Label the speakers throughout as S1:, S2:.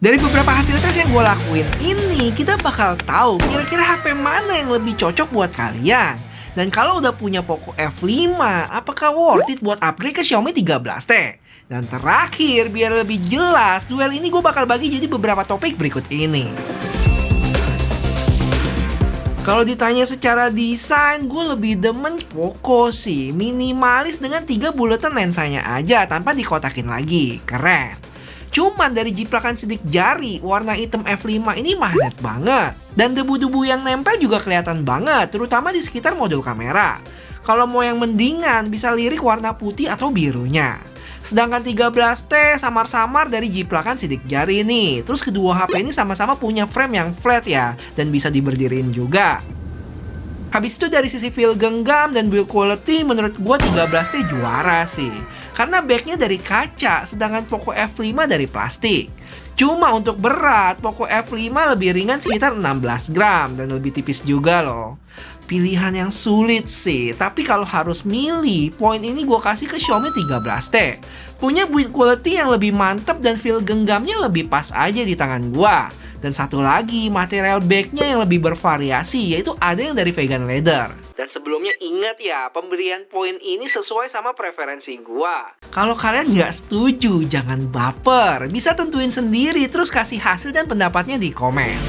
S1: Dari beberapa hasil tes yang gue lakuin ini, kita bakal tahu kira-kira HP mana yang lebih cocok buat kalian. Dan kalau udah punya Poco F5, apakah worth it buat upgrade ke Xiaomi 13T? Dan terakhir, biar lebih jelas, duel ini gue bakal bagi jadi beberapa topik berikut ini. Kalau ditanya secara desain, gue lebih demen Poco sih. Minimalis dengan 3 bulatan lensanya aja tanpa dikotakin lagi. Keren. Cuman dari jiplakan sidik jari, warna hitam F5 ini magnet banget. Dan debu-debu yang nempel juga kelihatan banget, terutama di sekitar modul kamera. Kalau mau yang mendingan, bisa lirik warna putih atau birunya. Sedangkan 13T samar-samar dari jiplakan sidik jari nih. Terus kedua HP ini sama-sama punya frame yang flat ya, dan bisa diberdirin juga. Habis itu dari sisi feel genggam dan build quality, menurut gua 13T juara sih. Karena backnya dari kaca, sedangkan Poco F5 dari plastik. Cuma untuk berat, Poco F5 lebih ringan sekitar 16 gram dan lebih tipis juga loh. Pilihan yang sulit sih, tapi kalau harus milih, poin ini gue kasih ke Xiaomi 13T. Punya build quality yang lebih mantep dan feel genggamnya lebih pas aja di tangan gua. Dan satu lagi, material backnya yang lebih bervariasi, yaitu ada yang dari vegan leather. Dan sebelumnya ingat ya, pemberian poin ini sesuai sama preferensi gua. Kalau kalian nggak setuju, jangan baper. Bisa tentuin sendiri, terus kasih hasil dan pendapatnya di komen.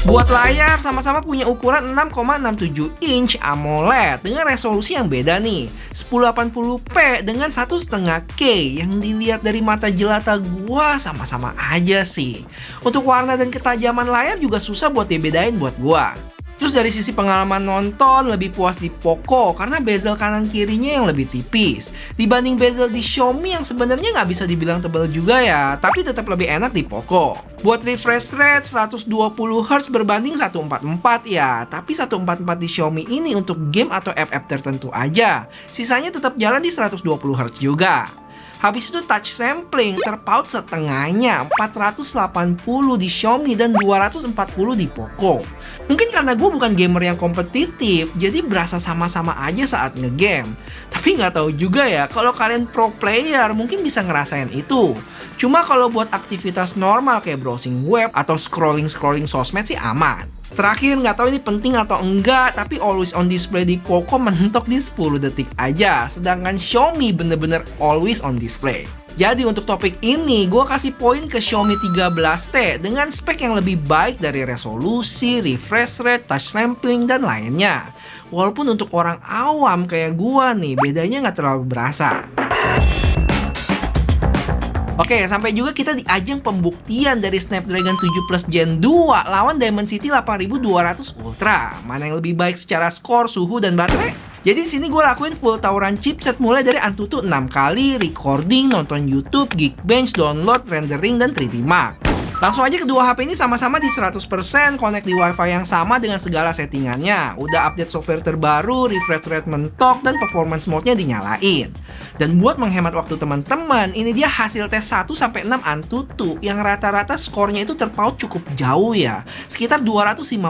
S1: Buat layar, sama-sama punya ukuran 6,67 inch AMOLED dengan resolusi yang beda nih. 1080p dengan 1,5K yang dilihat dari mata jelata gua sama-sama aja sih. Untuk warna dan ketajaman layar juga susah buat dibedain buat gua. Terus dari sisi pengalaman nonton, lebih puas di Poco karena bezel kanan kirinya yang lebih tipis dibanding bezel di Xiaomi yang sebenarnya nggak bisa dibilang tebal juga ya, tapi tetap lebih enak di Poco. Buat refresh rate 120Hz berbanding 144 ya, tapi 144 di Xiaomi ini untuk game atau app-app tertentu aja. Sisanya tetap jalan di 120Hz juga. Habis itu touch sampling terpaut setengahnya, 480 di Xiaomi dan 240 di Poco. Mungkin karena gue bukan gamer yang kompetitif, jadi berasa sama-sama aja saat ngegame. Tapi nggak tahu juga ya, kalau kalian pro player mungkin bisa ngerasain itu. Cuma kalau buat aktivitas normal kayak browsing web atau scrolling sosmed sih aman. Terakhir, nggak tahu ini penting atau enggak, tapi always on display di Poco mentok di 10 detik aja, sedangkan Xiaomi bener-bener always on display. Jadi untuk topik ini, gue kasih poin ke Xiaomi 13T dengan spek yang lebih baik dari resolusi, refresh rate, touch sampling, dan lainnya. Walaupun untuk orang awam kayak gue nih, bedanya nggak terlalu berasa. Oke, sampai juga kita di ajang pembuktian dari Snapdragon 7 Plus Gen 2 lawan Dimensity 8200 Ultra. Mana yang lebih baik secara skor, suhu, dan baterai? Jadi di sini gue lakuin full tawuran chipset mulai dari Antutu 6 kali, recording, nonton YouTube, Geekbench, download, rendering, dan 3D Mark. Langsung aja kedua HP ini sama-sama di 100% connect di wifi yang sama dengan segala settingannya. Udah update software terbaru, refresh rate mentok, dan performance mode-nya dinyalain. Dan buat menghemat waktu teman-teman, ini dia hasil tes 1-6 Antutu yang rata-rata skornya itu terpaut cukup jauh ya, sekitar 250.000.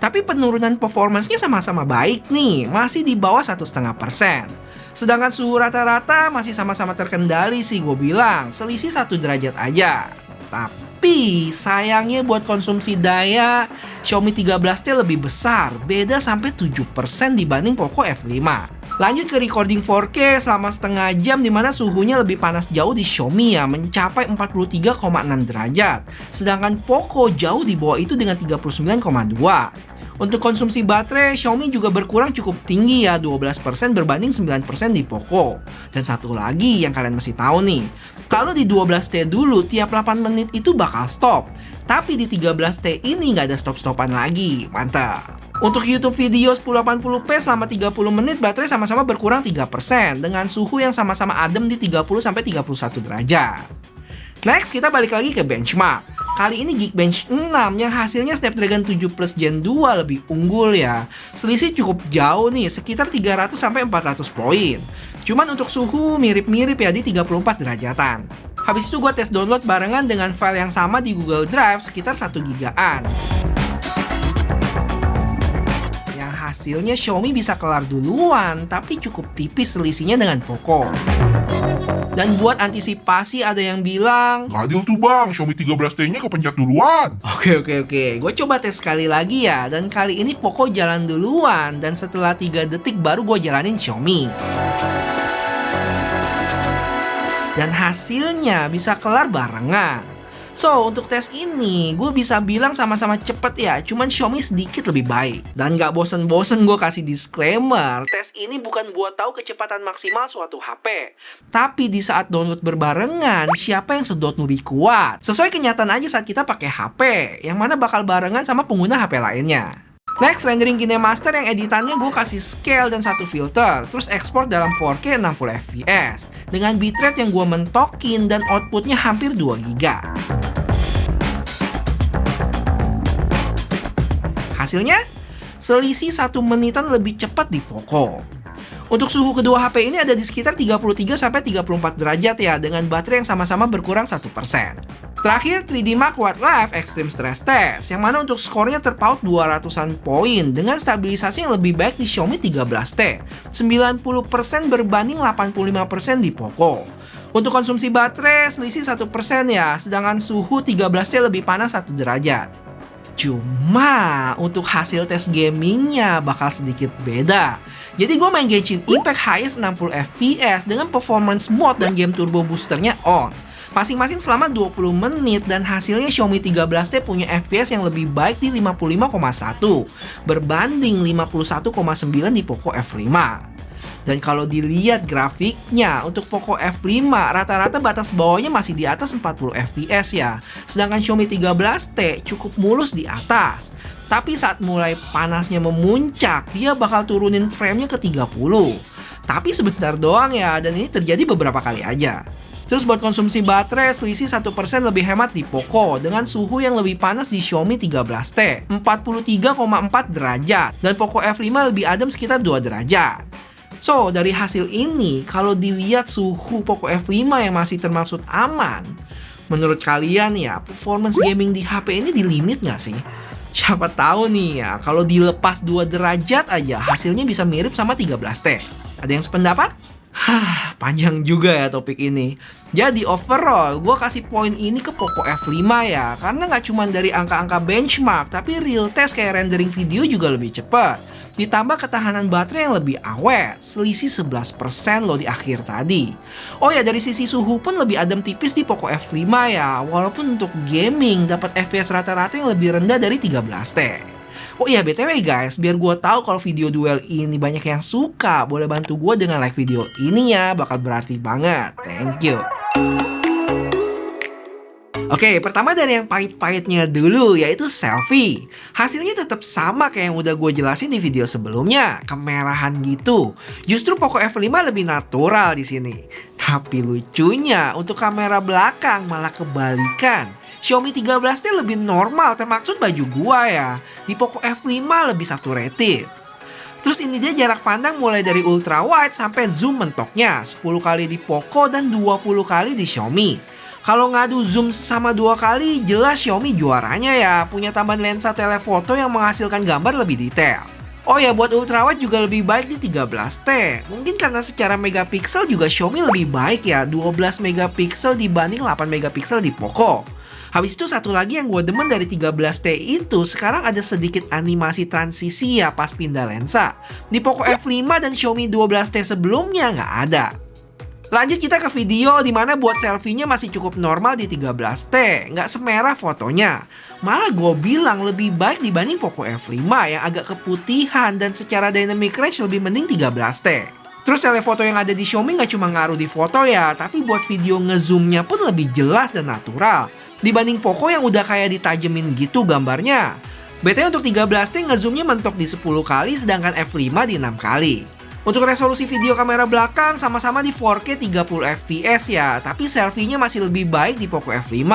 S1: Tapi penurunan performance-nya sama-sama baik nih, masih di bawah 1,5%. Sedangkan suhu rata-rata masih sama-sama terkendali sih gue bilang, selisih 1 derajat aja. Tapi sayangnya buat konsumsi daya, Xiaomi 13T lebih besar, beda sampai 7% dibanding Poco F5. Lanjut ke recording 4K selama setengah jam di mana suhunya lebih panas jauh di Xiaomi ya, mencapai 43,6 derajat. Sedangkan Poco jauh di bawah itu dengan 39,2. Untuk konsumsi baterai, Xiaomi juga berkurang cukup tinggi ya, 12% berbanding 9% di Poco. Dan satu lagi yang kalian mesti tahu nih, kalau di 12T dulu tiap 8 menit itu bakal stop. Tapi di 13T ini nggak ada stop-stopan lagi, mantap. Untuk YouTube video 1080p selama 30 menit baterai sama-sama berkurang 3% dengan suhu yang sama-sama adem di 30-31 derajat. Next, kita balik lagi ke benchmark. Kali ini Geekbench 6 yang hasilnya Snapdragon 7 Plus Gen 2 lebih unggul ya. Selisih cukup jauh nih, sekitar 300-400 poin. Cuman untuk suhu mirip-mirip ya di 34 derajatan. Habis itu gue tes download barengan dengan file yang sama di Google Drive sekitar 1 gigaan. Yang hasilnya Xiaomi bisa kelar duluan, tapi cukup tipis selisihnya dengan Poco. Dan buat antisipasi ada yang bilang,
S2: Gak adil tuh bang, Xiaomi 13T-nya kepencet duluan.
S1: Oke. Gue coba tes sekali lagi ya. Dan kali ini Poco jalan duluan. Dan setelah 3 detik baru gue jalanin Xiaomi. Dan hasilnya bisa kelar barengan. So, untuk tes ini, gue bisa bilang sama-sama cepet ya, cuman Xiaomi sedikit lebih baik. Dan gak bosen-bosen gue kasih disclaimer, tes ini bukan buat tahu kecepatan maksimal suatu HP. Tapi di saat download berbarengan, siapa yang sedot lebih kuat? Sesuai kenyataan aja saat kita pakai HP, yang mana bakal barengan sama pengguna HP lainnya. Next, rendering KineMaster yang editannya gue kasih scale dan satu filter, terus ekspor dalam 4K 60 fps dengan bitrate yang gue mentokin dan outputnya hampir 2 GB. Hasilnya, selisih 1 menitan lebih cepat di Poco. Untuk suhu kedua HP ini ada di sekitar 33-34 derajat ya, dengan baterai yang sama-sama berkurang 1%. Terakhir, 3D Mark Wildlife Extreme Stress Test, yang mana untuk skornya terpaut 200-an poin dengan stabilisasi yang lebih baik di Xiaomi 13T, 90% berbanding 85% di Poco. Untuk konsumsi baterai, selisih 1% ya, sedangkan suhu 13T lebih panas 1 derajat. Cuma untuk hasil tes gamingnya bakal sedikit beda. Jadi gue main Genshin Impact highest 60 fps dengan performance mode dan game turbo boosternya on. Masing-masing selama 20 menit dan hasilnya Xiaomi 13T punya FPS yang lebih baik di 55,1 berbanding 51,9 di Poco F5. Dan kalau dilihat grafiknya, untuk Poco F5 rata-rata batas bawahnya masih di atas 40 fps ya. Sedangkan Xiaomi 13T cukup mulus di atas. Tapi saat mulai panasnya memuncak, dia bakal turunin framenya ke 30. Tapi sebentar doang ya, dan ini terjadi beberapa kali aja. Terus buat konsumsi baterai, selisih 1% lebih hemat di Poco dengan suhu yang lebih panas di Xiaomi 13T, 43,4 derajat. Dan Poco F5 lebih adem sekitar 2 derajat. So, dari hasil ini, kalau dilihat suhu Poco F5 yang masih termasuk aman, menurut kalian ya, performance gaming di HP ini di limit nggak sih? Siapa tahu nih ya, kalau dilepas 2 derajat aja, hasilnya bisa mirip sama 13T. Ada yang sependapat? Panjang juga ya topik ini. Jadi overall, gue kasih poin ini ke Poco F5 ya, karena nggak cuma dari angka-angka benchmark, tapi real test kayak rendering video juga lebih cepat. Ditambah ketahanan baterai yang lebih awet, selisih 11% loh di akhir tadi. Oh ya, dari sisi suhu pun lebih adem tipis di Poco F5 ya, walaupun untuk gaming dapat FPS rata-rata yang lebih rendah dari 13T. Oh iya, BTW guys, biar gue tahu kalau video duel ini banyak yang suka, boleh bantu gue dengan like video ini ya, bakal berarti banget. Thank you. Oke, pertama dari yang pahit-pahitnya dulu, yaitu selfie. Hasilnya tetap sama kayak yang udah gue jelasin di video sebelumnya, kemerahan gitu. Justru Poco F5 lebih natural di sini. Tapi lucunya, untuk kamera belakang malah kebalikan. Xiaomi 13T lebih normal, termaksud baju gua ya. Di Poco F5 lebih saturated. Terus ini dia jarak pandang mulai dari ultra wide sampai zoom mentoknya, 10 kali di Poco dan 20 kali di Xiaomi. Kalau ngadu zoom sama 2 kali, jelas Xiaomi juaranya ya, punya tambahan lensa telefoto yang menghasilkan gambar lebih detail. Oh ya, buat ultrawide juga lebih baik di 13T. Mungkin karena secara megapiksel juga Xiaomi lebih baik ya, 12 megapiksel dibanding 8 megapiksel di Poco. Habis itu satu lagi yang gue demen dari 13T itu, sekarang ada sedikit animasi transisi ya pas pindah lensa. Di Poco F5 dan Xiaomi 12T sebelumnya nggak ada. Lanjut kita ke video dimana buat selfie-nya masih cukup normal di 13T, nggak semerah fotonya. Malah gue bilang lebih baik dibanding Poco F5 yang agak keputihan dan secara dynamic range lebih mending 13T. Terus telefoto yang ada di Xiaomi nggak cuma ngaruh di foto ya, tapi buat video ngezoomnya pun lebih jelas dan natural. Dibanding Poco yang udah kayak ditajemin gitu gambarnya. BTW untuk 13T ngezoomnya mentok di 10 kali sedangkan F5 di 6 kali. Untuk resolusi video kamera belakang sama-sama di 4K 30 fps ya, tapi selfie-nya masih lebih baik di Poco F5,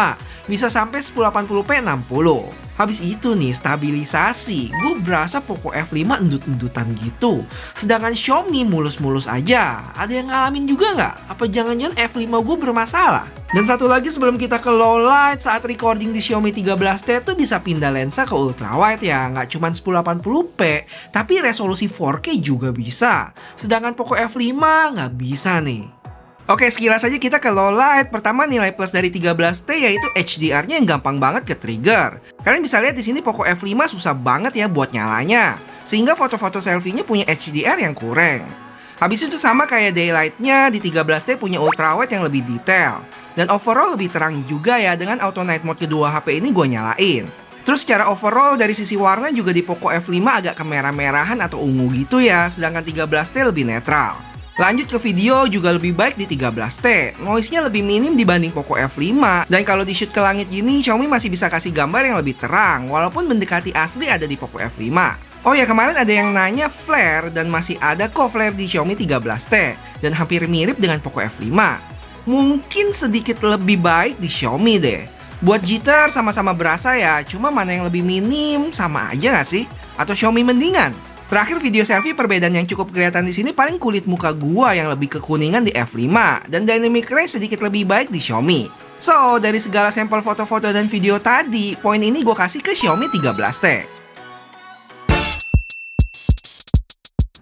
S1: bisa sampai 1080p 60. Habis itu nih, stabilisasi, gue berasa Poco F5 endut-endutan gitu. Sedangkan Xiaomi mulus-mulus aja. Ada yang ngalamin juga nggak? Apa jangan-jangan F5 gue bermasalah? Dan satu lagi sebelum kita ke low light, saat recording di Xiaomi 13T tuh bisa pindah lensa ke ultrawide ya, nggak cuma 1080p, tapi resolusi 4K juga bisa. Sedangkan Poco F5 nggak bisa nih. Oke, sekilas aja kita ke low light. Pertama, nilai plus dari 13T yaitu HDR-nya yang gampang banget ke trigger. Kalian bisa lihat di sini Poco F5 susah banget ya buat nyalanya, sehingga foto-foto selfie-nya punya HDR yang kurang. Habis itu sama kayak daylight-nya, di 13T punya ultrawide yang lebih detail. Dan overall lebih terang juga ya, dengan auto night mode kedua HP ini gue nyalain. Terus secara overall dari sisi warna juga di Poco F5 agak kemerah-merahan atau ungu gitu ya, sedangkan 13T lebih netral. Lanjut ke video juga lebih baik di 13T, noise-nya lebih minim dibanding Poco F5. Dan kalau di shoot ke langit gini, Xiaomi masih bisa kasih gambar yang lebih terang, walaupun mendekati asli ada di Poco F5. Oh ya, kemarin ada yang nanya flare, dan masih ada kok flare di Xiaomi 13T, dan hampir mirip dengan Poco F5. Mungkin sedikit lebih baik di Xiaomi deh. Buat jitter sama-sama berasa ya, cuma mana yang lebih minim, sama aja gak sih? Atau Xiaomi mendingan? Terakhir video selfie, perbedaan yang cukup kelihatan di sini paling kulit muka gua yang lebih kekuningan di F5 dan dynamic range sedikit lebih baik di Xiaomi. So, dari segala sampel foto-foto dan video tadi, poin ini gua kasih ke Xiaomi 13T.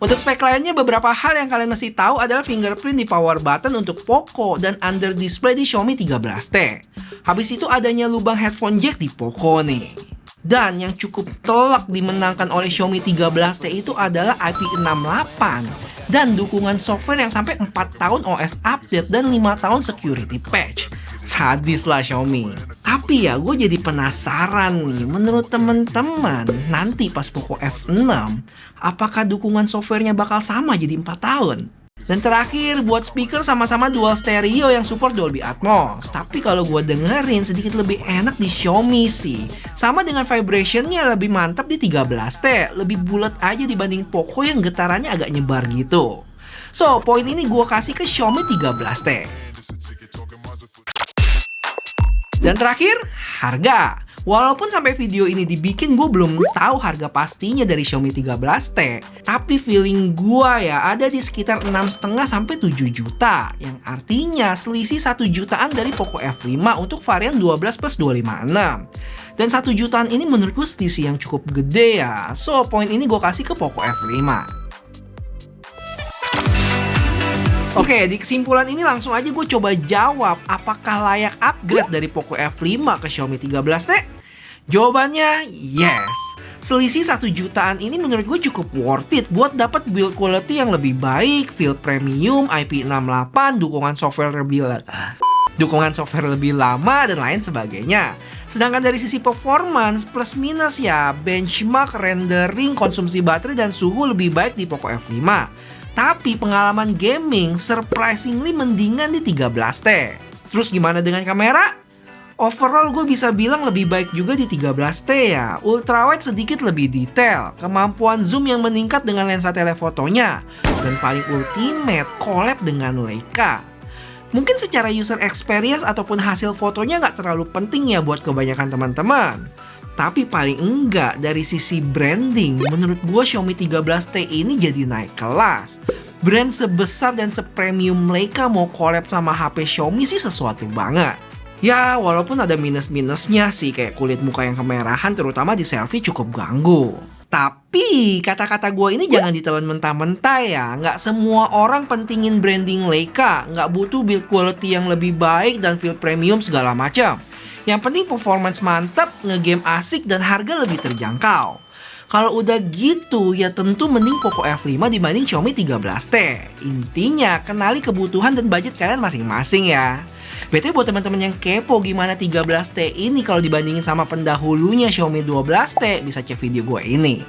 S1: Untuk spek lainnya, beberapa hal yang kalian mesti tahu adalah fingerprint di power button untuk Poco dan under display di Xiaomi 13T. Habis itu adanya lubang headphone jack di Poco nih. Dan yang cukup telak dimenangkan oleh Xiaomi 13T itu adalah IP68 dan dukungan software yang sampai 4 tahun OS update dan 5 tahun security patch. Sadis lah Xiaomi. Tapi ya gue jadi penasaran nih, menurut temen-temen nanti pas Poco F6 apakah dukungan softwarenya bakal sama jadi 4 tahun? Dan terakhir, buat speaker sama-sama dual stereo yang support Dolby Atmos. Tapi kalau gue dengerin sedikit lebih enak di Xiaomi sih. Sama dengan vibrationnya lebih mantap di 13T. Lebih bulat aja dibanding Poco yang getarannya agak nyebar gitu. So, poin ini gue kasih ke Xiaomi 13T. Dan terakhir, harga. Walaupun sampai video ini dibikin gue belum tahu harga pastinya dari Xiaomi 13T, tapi feeling gue ya ada di sekitar 6,5 sampai 7 juta, yang artinya selisih 1 jutaan dari Poco F5 untuk varian 12 plus 256. Dan 1 jutaan ini menurut gue selisih yang cukup gede ya, so poin ini gue kasih ke Poco F5. Oke, di kesimpulan ini langsung aja gue coba jawab apakah layak upgrade dari Poco F5 ke Xiaomi 13T? Jawabannya yes. Selisih 1 jutaan ini menurut gue cukup worth it buat dapat build quality yang lebih baik, feel premium, IP68, dukungan software lebih lama dan lain sebagainya. Sedangkan dari sisi performance plus minus ya, benchmark, rendering, konsumsi baterai dan suhu lebih baik di Poco F5. Tapi pengalaman gaming surprisingly mendingan di 13T. Terus gimana dengan kamera? Overall gue bisa bilang lebih baik juga di 13T ya. Ultrawide sedikit lebih detail, kemampuan zoom yang meningkat dengan lensa telefotonya, dan paling ultimate collab dengan Leica. Mungkin secara user experience ataupun hasil fotonya nggak terlalu penting ya buat kebanyakan teman-teman. Tapi paling enggak dari sisi branding, menurut gue Xiaomi 13T ini jadi naik kelas. Brand sebesar dan sepremium Leica mau collab sama HP Xiaomi sih sesuatu banget. Ya, walaupun ada minus-minusnya sih, kayak kulit muka yang kemerahan terutama di selfie cukup ganggu. Tapi kata-kata gue ini jangan ditelan mentah-mentah ya. Nggak semua orang pentingin branding Leica, nggak butuh build quality yang lebih baik dan feel premium segala macam. Yang penting performance mantap, ngegame asik, dan harga lebih terjangkau. Kalau udah gitu ya tentu mending Poco F5 dibanding Xiaomi 13T. Intinya kenali kebutuhan dan budget kalian masing-masing ya. BTW buat teman-teman yang kepo gimana 13T ini kalau dibandingin sama pendahulunya Xiaomi 12T, bisa cek video gue ini.